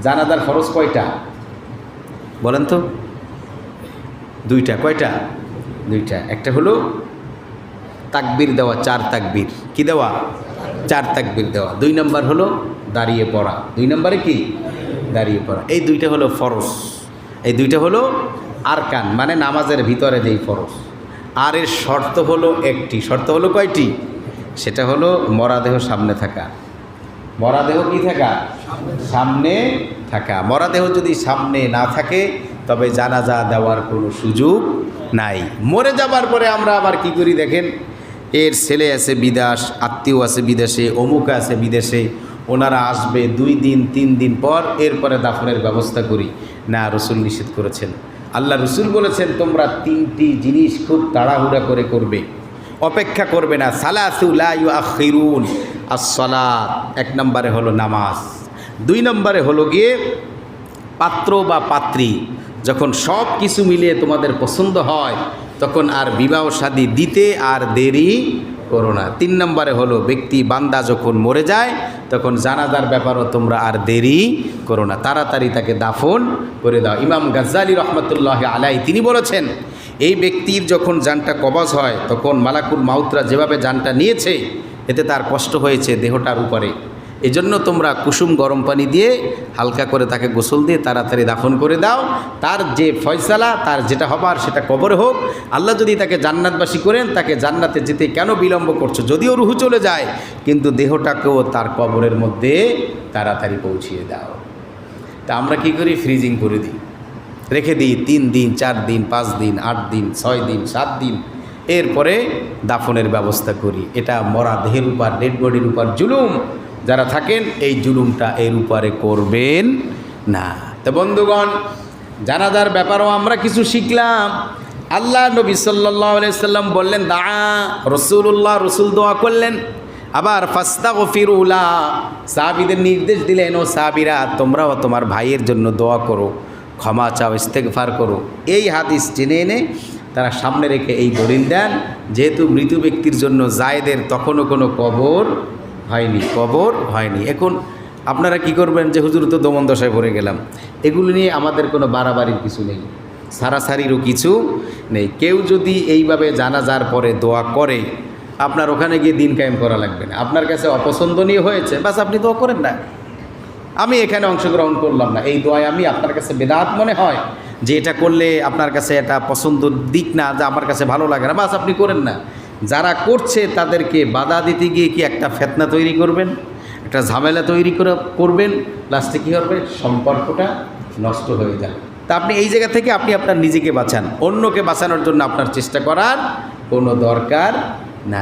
জানাজার ফরজ কয়টা বলেন তো? দুইটা। কয়টা? দুইটা। একটা হলো তাকবীর দেওয়া, 4 তাকবীর। কি দেওয়া? 4 তাকবীর দেওয়া। 2 নম্বর হলো দাঁড়িয়ে পড়া। 2 নম্বরে কি? দাঁড়িয়ে পড়া। এই দুইটা হলো ফরজ। এই দুইটা হলো আরকান, মানে নামাজের ভিতরে যেই ফরজ। আর এর শর্ত হলো একটি। শর্ত হলো কয়টি? সেটা হলো মরাদেহ সামনে থাকা। মরাদেহ কি থাকা? সামনে থাকা। মরাদেহ যদি সামনে না থাকে তবে জানাজা দেওয়ার কোনো সুযোগ নাই। মরে যাবার পরে আমরা আবার কি করি দেখেন, এর ছেলে আছে বিদেশ, আত্মীয় আছে বিদেশে, অমুক আছে বিদেশে, ওনারা আসবে 2 দিন 3 দিন পর, এরপরে দাফনের ব্যবস্থা করি। না, রসুল নিষেধ করেছেন। আল্লাহ রসুল বলেছেন তোমরা 3টি জিনিস খুব তাড়াহুড়া করে করবে, অপেক্ষা করবে না। সালাসু লা ইউআখিরুন আস-সালাত। 1 নম্বরে হলো নামাজ। 2 নম্বরে হলো গিয়ে পাত্র বা পাত্রী যখন সব কিছু মিলিয়ে তোমাদের পছন্দ হয় তখন আর বিবাহ শাদী দিতে আর দেরি করো না। 3 নম্বরে হলো ব্যক্তি বান্দা যখন মরে যায় তখন জানাজার ব্যাপারও তোমরা আর দেরি করো না, তাড়াতাড়ি তাকে দাফন করে দাও। ইমাম গাজ্জালি রহমতুল্লাহ আলাই তিনি বলেছেন, এই ব্যক্তির যখন জানটা কবজ হয় তখন মালাকুল মাউতরা যেভাবে জানটা নিয়েছে এতে তার কষ্ট হয়েছে দেহটার উপরে। এজন্য তোমরা কুসুম গরম পানি দিয়ে হালকা করে তাকে গোসল দিয়ে তাড়াতাড়ি দাফন করে দাও। তার যে ফয়সালা, তার যেটা হবার সেটা কবরে হোক। আল্লাহ যদি তাকে জান্নাতবাসী করেন, তাকে জান্নাতে যেতে কেন বিলম্ব করছো? যদিও রুহু চলে যায় কিন্তু দেহটাকেও তার কবরের মধ্যে তাড়াতাড়ি পৌঁছিয়ে দাও। তা আমরা কি করি? ফ্রিজিং করে দিই, রেখে দিই 3 দিন 4 দিন 5 দিন 8 দিন 6 দিন 7 দিন, এরপরে দাফনের ব্যবস্থা করি। এটা মরা দেহের উপর, ডেড বডির উপর জুলুম। যারা থাকেন এই জুলুমটা এর উপরে করবেন না। তো বন্ধুগণ, জানাজার ব্যাপারেও আমরা কিছু শিখলাম। আল্লাহ নবী সাল্লাল্লাহু আলাইহি সাল্লাম বললেন দা রাসূলুল্লাহ, রসুল দোয়া করলেন। আবার ফাস্তাগফিরু লা, সাহাবীদের নির্দেশ দিলেন, ও সাহাবীরা তোমরাও তোমার ভাইয়ের জন্য দোয়া করো, ক্ষমা চাও, ইস্তেগফার করো। এই হাদিস জেনে এনে তারা সামনে রেখে এই দলিল দেন, যেহেতু মৃত ব্যক্তির জন্য জায়েদের তখনও কোনো কবর হয়নি। এখন আপনারা কি করবেন যে হুজুর তো দমন দশায় ভরে গেলাম, এগুলো নিয়ে আমাদের কোনো বাড়াবাড়ির কিছু নেই, সারাসারিরও কিছু নেই। কেউ যদি এইভাবে জানাজার পরে দোয়া করে, আপনার ওখানে গিয়ে দিন কায়েম করা লাগবে না। আপনার কাছে অপছন্দনীয় হয়েছে, বাস আপনি দোয়া করেন না, আমি এখানে অংশগ্রহণ করলাম না, এই দোয়ায় আমি আপনার কাছে বেদাত মনে হয় যে এটা করলে আপনার কাছে এটা পছন্দর দিক না, যে আমার কাছে ভালো লাগে না, বাস আপনি করেন না। যারা করছে তাদেরকে বাধা দিতে গিয়ে কি একটা ফিতনা তৈরি করবেন, একটা ঝামেলা তৈরি করবেন, লাস্টে কী হবে? সম্পর্কটা নষ্ট হয়ে যায়। তা আপনি এই জায়গা থেকে আপনি আপনার নিজেকে বাঁচান, অন্যকে বাঁচানোর জন্য আপনার চেষ্টা করার কোনো দরকার